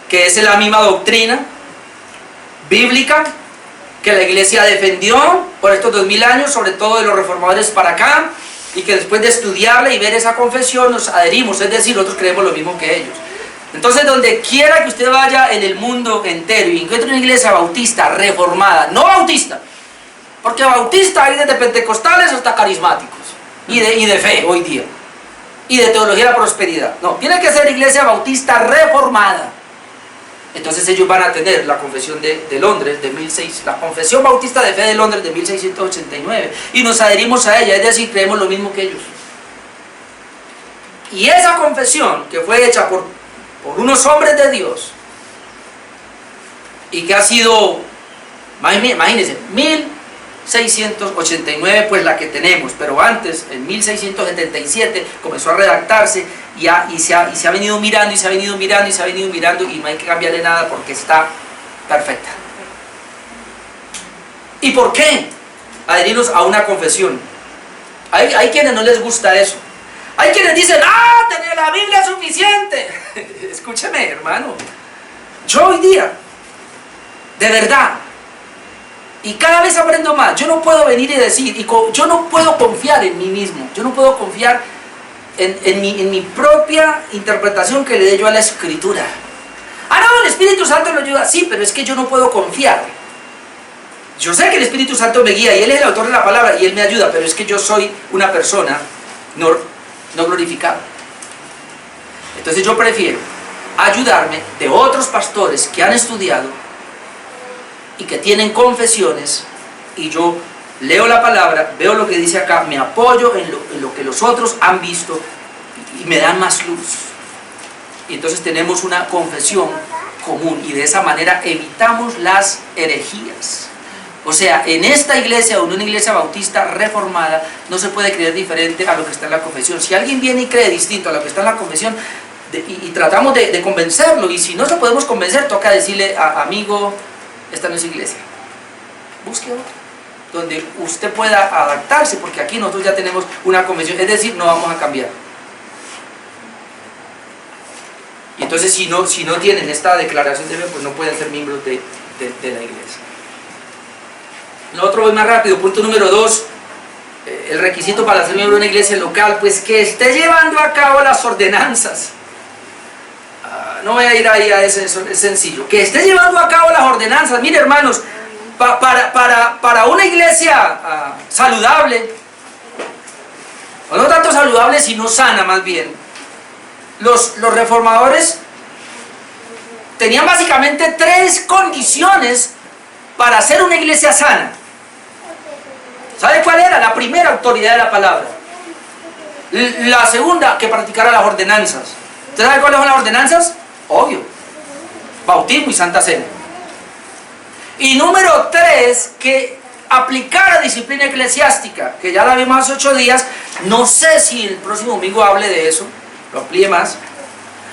que es la misma doctrina bíblica que la iglesia defendió por estos 2000 años, sobre todo de los reformadores para acá, y que después de estudiarla y ver esa confesión nos adherimos, es decir, nosotros creemos lo mismo que ellos. Entonces, donde quiera que usted vaya en el mundo entero y encuentre una iglesia bautista reformada, no bautista, Porque bautistas hay desde pentecostales hasta carismáticos. Y de fe hoy día. Y de teología de la prosperidad. No, tiene que ser iglesia bautista reformada. Entonces ellos van a tener la confesión de Londres de 1600, la confesión bautista de fe de Londres de 1689. Y nos adherimos a ella, es decir, creemos lo mismo que ellos. Y esa confesión que fue hecha por unos hombres de Dios y que ha sido, imagínense, 1689 pues la que tenemos, pero antes, en 1677, comenzó a redactarse y se ha venido mirando y se ha venido mirando y se ha venido mirando y no hay que cambiarle nada porque está perfecta. ¿Y por qué adherirnos a una confesión? Hay quienes no les gusta eso. Hay quienes dicen, tener la Biblia es suficiente. Escúcheme, hermano. Yo hoy día, de verdad, y cada vez aprendo más, yo no puedo venir y decir, yo no puedo confiar en mí mismo, yo no puedo confiar en mi propia interpretación que le dé yo a la Escritura. No, el Espíritu Santo lo ayuda, sí, pero es que yo no puedo confiar. Yo sé que el Espíritu Santo me guía y Él es el autor de la palabra y Él me ayuda, pero es que yo soy una persona no glorificada. Entonces yo prefiero ayudarme de otros pastores que han estudiado y que tienen confesiones, y yo leo la palabra, veo lo que dice acá, me apoyo en lo que los otros han visto y me dan más luz. Y entonces tenemos una confesión común y de esa manera evitamos las herejías. O sea, en esta iglesia o en una iglesia bautista reformada no se puede creer diferente a lo que está en la confesión. Si alguien viene y cree distinto a lo que está en la confesión y tratamos de convencerlo, y si no se podemos convencer, toca decirle, amigo, esta no es iglesia, busque otra donde usted pueda adaptarse, porque aquí nosotros ya tenemos una confesión, es decir, no vamos a cambiar. Y entonces si no tienen esta declaración de fe, pues no pueden ser miembros de la iglesia. Lo otro voy más rápido, punto número 2, el requisito para ser miembro de una iglesia local, pues que esté llevando a cabo las ordenanzas. No voy a ir ahí a ese, es sencillo. Que esté llevando a cabo las ordenanzas. Mire, hermanos, para una iglesia saludable, o no tanto saludable, sino sana más bien, los reformadores tenían básicamente 3 condiciones para hacer una iglesia sana. ¿Sabe cuál era? La primera, autoridad de la palabra. La segunda, que practicara las ordenanzas. ¿Usted sabe cuáles son las ordenanzas? Obvio. Bautismo y Santa Cena. Y número 3, que aplicara disciplina eclesiástica, que ya la vimos hace 8 días. No sé si el próximo domingo hable de eso, lo amplíe más.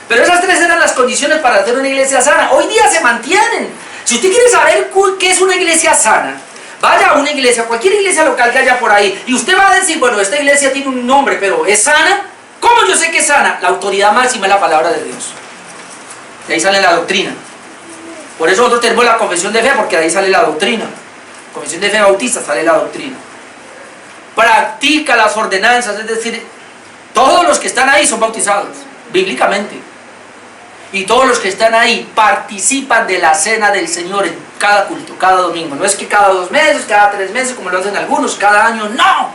Pero esas 3 eran las condiciones para hacer una iglesia sana. Hoy día se mantienen. Si usted quiere saber qué es una iglesia sana, vaya a una iglesia, cualquier iglesia local que haya por ahí, y usted va a decir, bueno, esta iglesia tiene un nombre, pero ¿es sana? ¿Cómo yo sé que es sana? La autoridad máxima es la palabra de Dios. De ahí sale la doctrina. Por eso nosotros tenemos la confesión de fe, porque de ahí sale la doctrina. Confesión de fe bautista, sale la doctrina. Practica las ordenanzas, es decir, todos los que están ahí son bautizados, bíblicamente. Y todos los que están ahí participan de la cena del Señor en cada culto, cada domingo. No es que cada 2 meses, cada 3 meses, como lo hacen algunos, cada año, no.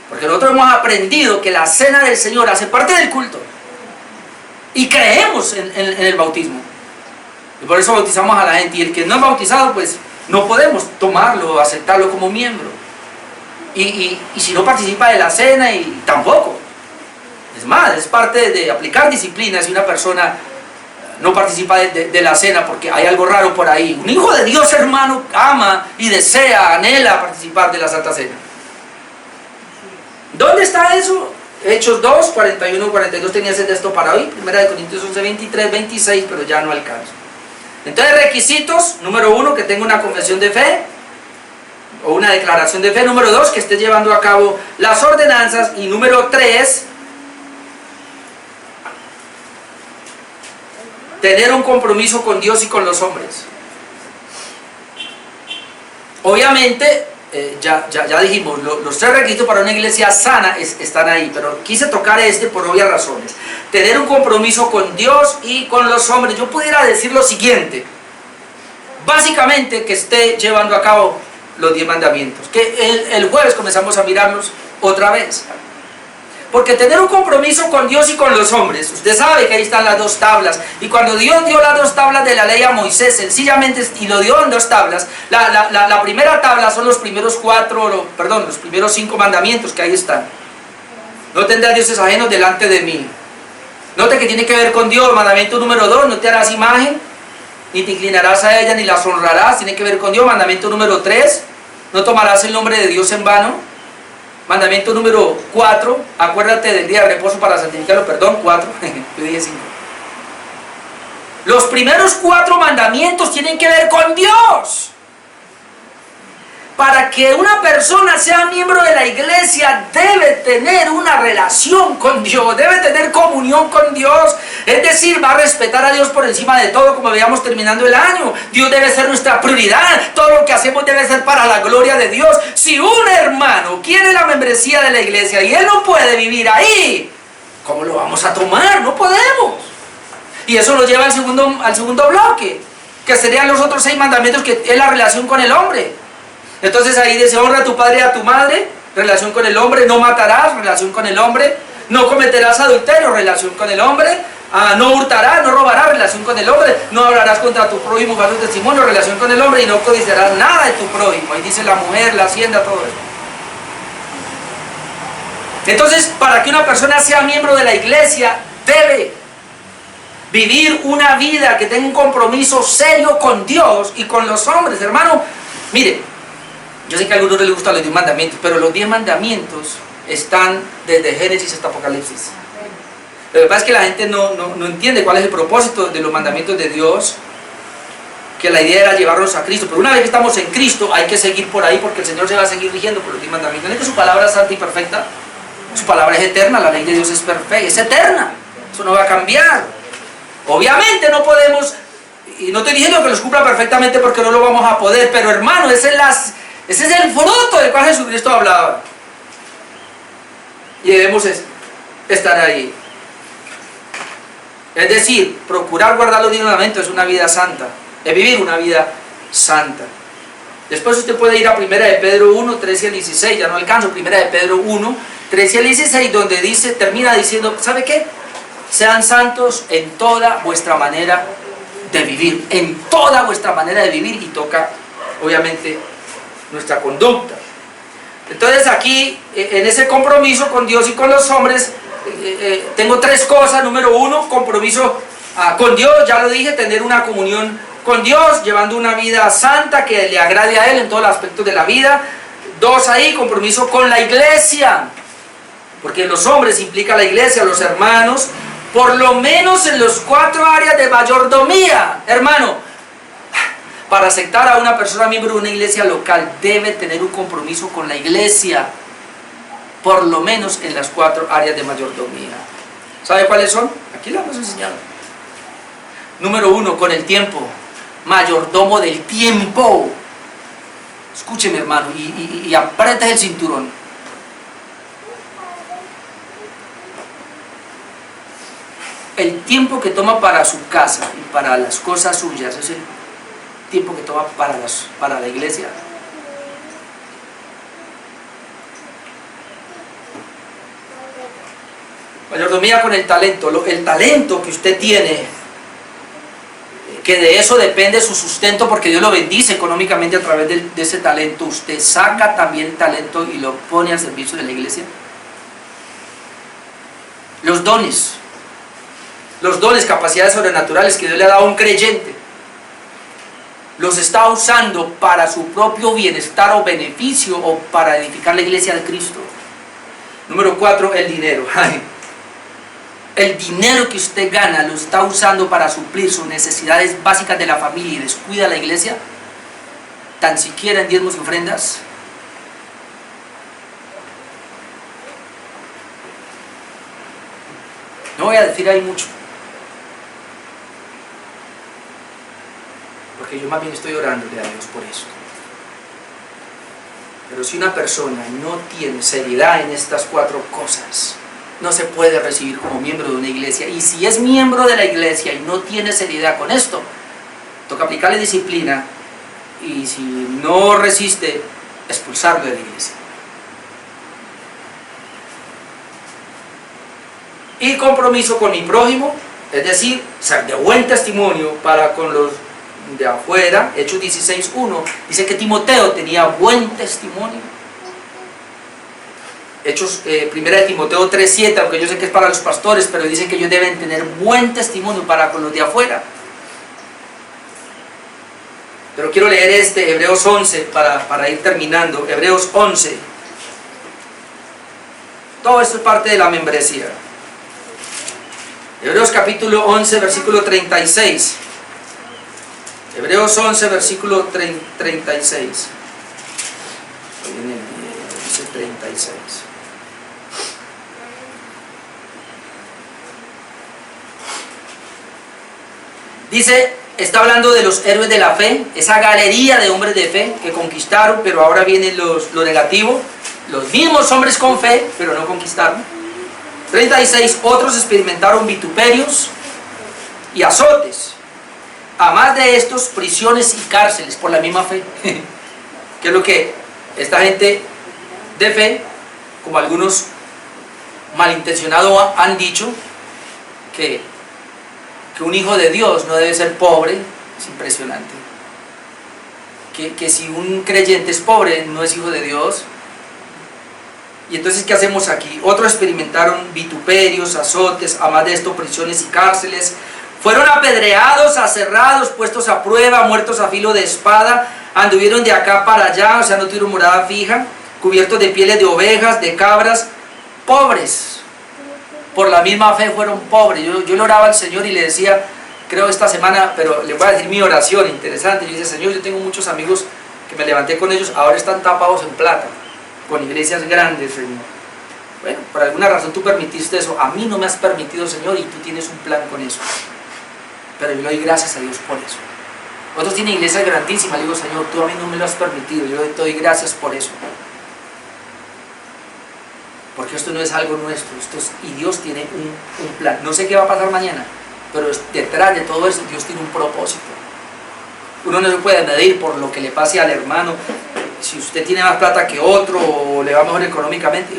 Porque nosotros hemos aprendido que la cena del Señor hace parte del culto. Y creemos en el bautismo. Y por eso bautizamos a la gente. Y el que no es bautizado, pues no podemos tomarlo, aceptarlo como miembro. Y si no participa de la cena, y tampoco. Es más, es parte de aplicar disciplina si una persona no participa de la cena, porque hay algo raro por ahí. Un hijo de Dios, hermano, ama y desea, anhela participar de la Santa Cena. ¿Dónde está eso? Hechos 2, 41, 42 tenía ese texto para hoy. 1 Corintios 11, 23, 26, pero ya no alcanzo. Entonces, requisitos: número 1, que tenga una confesión de fe o una declaración de fe. Número 2, que esté llevando a cabo las ordenanzas. Y número 3, tener un compromiso con Dios y con los hombres. Obviamente, ya dijimos, los 3 requisitos para una iglesia sana están ahí, pero quise tocar por obvias razones. Tener un compromiso con Dios y con los hombres. Yo pudiera decir lo siguiente: básicamente, que esté llevando a cabo los 10 mandamientos, que el jueves comenzamos a mirarlos otra vez. Porque tener un compromiso con Dios y con los hombres, usted sabe que ahí están las 2 tablas, y cuando Dios dio las 2 tablas de la ley a Moisés, sencillamente, y lo dio en 2 tablas, la primera tabla son los primeros 5 mandamientos que ahí están. No tendrás dioses ajenos delante de mí. Note que tiene que ver con Dios. Mandamiento número 2, no te harás imagen, ni te inclinarás a ella, ni las honrarás, tiene que ver con Dios. Mandamiento número 3, no tomarás el nombre de Dios en vano. Mandamiento número 4, acuérdate del día de reposo para santificarlo, 4, yo dije 5. Los primeros 4 mandamientos tienen que ver con Dios. Para que una persona sea miembro de la iglesia, debe tener una relación con Dios, debe tener comunión con Dios. Es decir, va a respetar a Dios por encima de todo, como veíamos terminando el año. Dios debe ser nuestra prioridad, todo lo que hacemos debe ser para la gloria de Dios. Si un hermano quiere la membresía de la iglesia y él no puede vivir ahí, ¿cómo lo vamos a tomar? No podemos. Y eso nos lleva al segundo bloque, que serían los otros 6 mandamientos, que es la relación con el hombre. Entonces ahí dice, honra a tu padre y a tu madre, relación con el hombre. No matarás, relación con el hombre. No cometerás adulterio, relación con el hombre. No hurtarás, no robarás, relación con el hombre. No hablarás contra tu prójimo falso testimonio, relación con el hombre. Y no codiciarás nada de tu prójimo. Ahí dice la mujer, la hacienda, todo eso. Entonces, para que una persona sea miembro de la iglesia, debe vivir una vida que tenga un compromiso serio con Dios y con los hombres. Hermano, mire, yo sé que a algunos les gustan los 10 mandamientos, pero los 10 mandamientos están desde Génesis hasta Apocalipsis. Lo que pasa es que la gente no entiende cuál es el propósito de los mandamientos de Dios, que la idea era llevarlos a Cristo. Pero una vez que estamos en Cristo, hay que seguir por ahí, porque el Señor se va a seguir rigiendo por los 10 mandamientos. ¿No es que su palabra es santa y perfecta? Su palabra es eterna, la ley de Dios es perfecta, es eterna. Eso no va a cambiar. Obviamente no podemos, y no estoy diciendo que los cumpla perfectamente porque no lo vamos a poder, pero hermano, ese es el fruto del cual Jesucristo hablaba. Y debemos estar ahí. Es decir, procurar guardar los 10 mandamientos es una vida santa, es vivir una vida santa. Después usted puede ir a 1 de Pedro 1, 13 al 16, ya no alcanzo, 1 de Pedro 1, 13 al 16, donde termina diciendo, ¿sabe qué? Sean santos en toda vuestra manera de vivir, en toda vuestra manera de vivir, y toca, obviamente, nuestra conducta. Entonces aquí, en ese compromiso con Dios y con los hombres, tengo 3 cosas. Número 1, compromiso con Dios, ya lo dije, tener una comunión con Dios, llevando una vida santa que le agrade a Él en todos los aspectos de la vida. 2 ahí, compromiso con la iglesia, porque los hombres implica la iglesia, los hermanos, por lo menos en los 4 áreas de mayordomía. Hermano, para aceptar a una persona miembro de una iglesia local, debe tener un compromiso con la iglesia, por lo menos en las 4 áreas de mayordomía. ¿Sabe cuáles son? Aquí las hemos enseñado. Número 1, con el tiempo. Mayordomo del tiempo. Escúcheme, hermano, y apriete el cinturón. El tiempo que toma para su casa y para las cosas suyas es el tiempo que toma para la iglesia. Mayordomía con el talento. El talento que usted tiene, que de eso depende su sustento, porque Dios lo bendice económicamente a través de ese talento. Usted saca también el talento y lo pone al servicio de la iglesia. Los dones, capacidades sobrenaturales que Dios le ha dado a un creyente, los está usando para su propio bienestar o beneficio, o para edificar la iglesia de Cristo. Número 4, el dinero. El dinero que usted gana lo está usando para suplir sus necesidades básicas de la familia y descuida a la iglesia, tan siquiera en diezmos y ofrendas. No voy a decir ahí mucho, porque yo más bien estoy orándole a Dios por eso. Pero si una persona no tiene seriedad en estas 4 cosas, no se puede recibir como miembro de una iglesia. Y si es miembro de la iglesia y no tiene seriedad con esto, toca aplicarle disciplina y si no resiste, expulsarlo de la iglesia. Y compromiso con mi prójimo, es decir, ser de buen testimonio para con los de afuera. Hechos 16:1 dice que Timoteo tenía buen testimonio. Hechos, 1 de Timoteo 3:7, aunque yo sé que es para los pastores, pero dicen que ellos deben tener buen testimonio para con los de afuera. Pero quiero leer Hebreos 11 para ir terminando. Hebreos 11. Todo esto es parte de la membresía. Hebreos capítulo 11, versículo 36. Hebreos 11, versículo 36. Hoy viene el 36. Dice, está hablando de los héroes de la fe, esa galería de hombres de fe que conquistaron, pero ahora viene lo negativo. Los mismos hombres con fe, pero no conquistaron. 36, otros experimentaron vituperios y azotes. A más de estos, prisiones y cárceles por la misma fe. Que es lo que esta gente de fe, como algunos malintencionados han dicho, que un hijo de Dios no debe ser pobre. Es impresionante. Que si un creyente es pobre, no es hijo de Dios. Y entonces, ¿qué hacemos aquí? Otros experimentaron vituperios, azotes, a más de esto, prisiones y cárceles. Fueron apedreados, aserrados, puestos a prueba, muertos a filo de espada. Anduvieron de acá para allá, o sea, no tuvieron morada fija. Cubiertos de pieles de ovejas, de cabras. Pobres. Por la misma fe fueron pobres. Yo le oraba al Señor y le decía, creo esta semana, pero le voy a decir mi oración interesante. Yo decía, Señor, yo tengo muchos amigos que me levanté con ellos, ahora están tapados en plata, con iglesias grandes, Señor. Bueno, por alguna razón tú permitiste eso. A mí no me has permitido, Señor, y tú tienes un plan con eso. Pero yo le doy gracias a Dios por eso. Otros tienen iglesias grandísimas. Le digo, Señor, tú a mí no me lo has permitido. Yo te doy gracias por eso. Porque esto no es algo nuestro. Y Dios tiene un plan. No sé qué va a pasar mañana, pero detrás de todo eso Dios tiene un propósito. Uno no se puede medir por lo que le pase al hermano. Si usted tiene más plata que otro o le va mejor económicamente,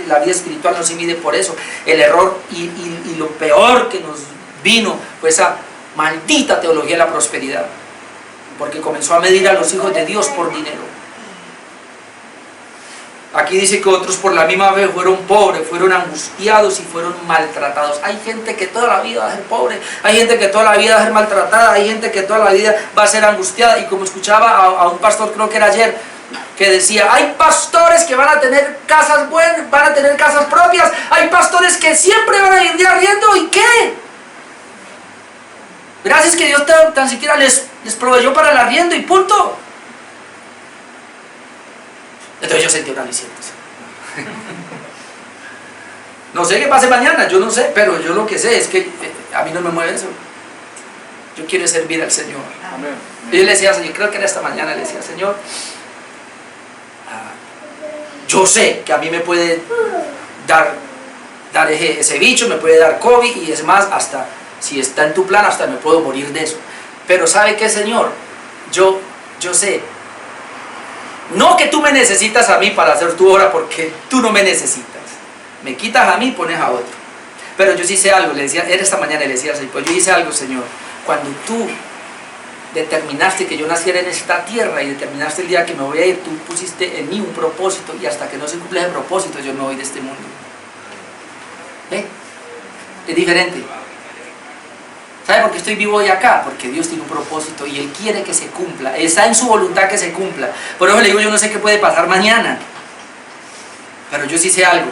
la vida espiritual no se mide por eso. El error y lo peor que nos vino fue esa maldita teología de la prosperidad, porque comenzó a medir a los hijos de Dios por dinero. Aquí dice que otros por la misma fe fueron pobres, fueron angustiados y fueron maltratados. Hay gente que toda la vida va a ser pobre, hay gente que toda la vida va a ser maltratada, hay gente que toda la vida va a ser angustiada. Y como escuchaba a un pastor, creo que era ayer, que decía, hay pastores que van a tener casas buenas, van a tener casas propias, hay pastores que siempre van a ir de arriendo. ¿Y qué? Gracias que Dios tan siquiera les proveyó para el arriendo y punto. Entonces yo sentí una aliciente. No sé qué pase mañana, yo no sé, pero yo lo que sé es que a mí no me mueve eso. Yo quiero servir al Señor. Amén. Y yo le decía al Señor, creo que era esta mañana, le decía, Señor, yo sé que a mí me puede dar ese bicho, me puede dar COVID, y es más, hasta si está en tu plan, hasta me puedo morir de eso. Pero ¿sabe qué, Señor? Yo sé, no que tú me necesitas a mí para hacer tu obra, porque tú no me necesitas. Me quitas a mí y pones a otro. Pero yo sí hice algo, le decía, era esta mañana, le decía al Señor, pues yo hice algo, Señor. Cuando tú determinaste que yo naciera en esta tierra y determinaste el día que me voy a ir, tú pusiste en mí un propósito, y hasta que no se cumpla ese propósito, yo me voy de este mundo. ¿Ve? Es diferente. ¿Sabe por qué estoy vivo hoy acá? Porque Dios tiene un propósito y Él quiere que se cumpla. Está en su voluntad que se cumpla. Por eso le digo, yo no sé qué puede pasar mañana, pero yo sí sé algo.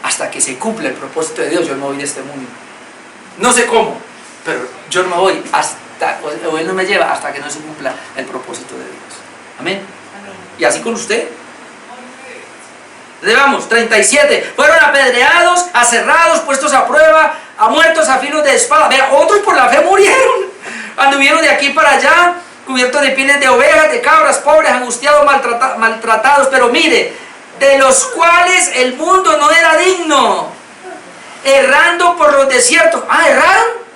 Hasta que se cumpla el propósito de Dios, yo no me voy de este mundo. No sé cómo, pero yo no me voy hasta, o Él no me lleva hasta que no se cumpla el propósito de Dios. Amén. Y así con usted. Vamos, 37. Fueron apedreados, aserrados, puestos a prueba, a muertos a filos de espada. Vea, otros por la fe murieron. Anduvieron de aquí para allá, cubiertos de pieles de ovejas, de cabras, pobres, angustiados, maltratados. Pero mire, de los cuales el mundo no era digno, errando por los desiertos. ¿Erraron?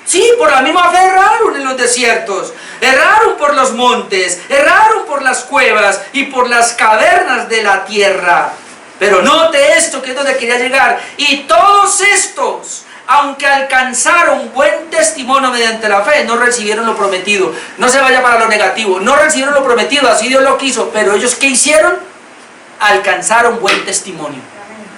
Sí, por la misma fe erraron en los desiertos, erraron por los montes, erraron por las cuevas y por las cavernas de la tierra. Pero note esto, que es donde quería llegar. Y todos estos, aunque alcanzaron buen testimonio mediante la fe, no recibieron lo prometido. No se vaya para lo negativo, no recibieron lo prometido, así Dios lo quiso. Pero ellos, ¿qué hicieron? Alcanzaron buen testimonio.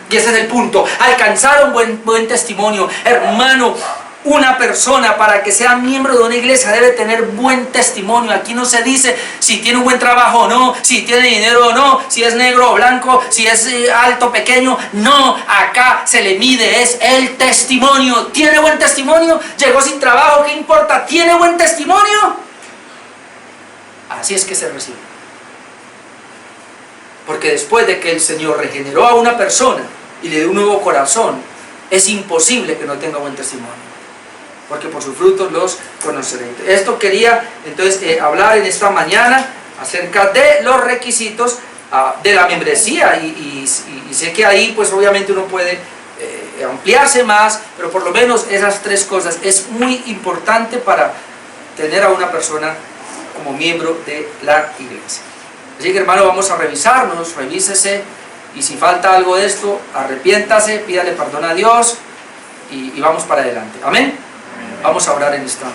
Y ese es el punto, alcanzaron buen testimonio. Hermano, una persona para que sea miembro de una iglesia debe tener buen testimonio. Aquí no se dice si tiene un buen trabajo o no, si tiene dinero o no, si es negro o blanco, si es alto o pequeño. No, acá se le mide, es el testimonio. ¿Tiene buen testimonio? ¿Llegó sin trabajo? ¿Qué importa? ¿Tiene buen testimonio? Así es que se recibe. Porque después de que el Señor regeneró a una persona y le dio un nuevo corazón, es imposible que no tenga buen testimonio, porque por sus frutos los conoceréis. Esto quería entonces hablar en esta mañana acerca de los requisitos de la membresía, y sé que ahí pues obviamente uno puede ampliarse más, pero por lo menos esas tres cosas es muy importante para tener a una persona como miembro de la iglesia. Así que, hermano, vamos a revisarnos, revísese, y si falta algo de esto, arrepiéntase, pídale perdón a Dios y vamos para adelante. Amén. Vamos a orar en esta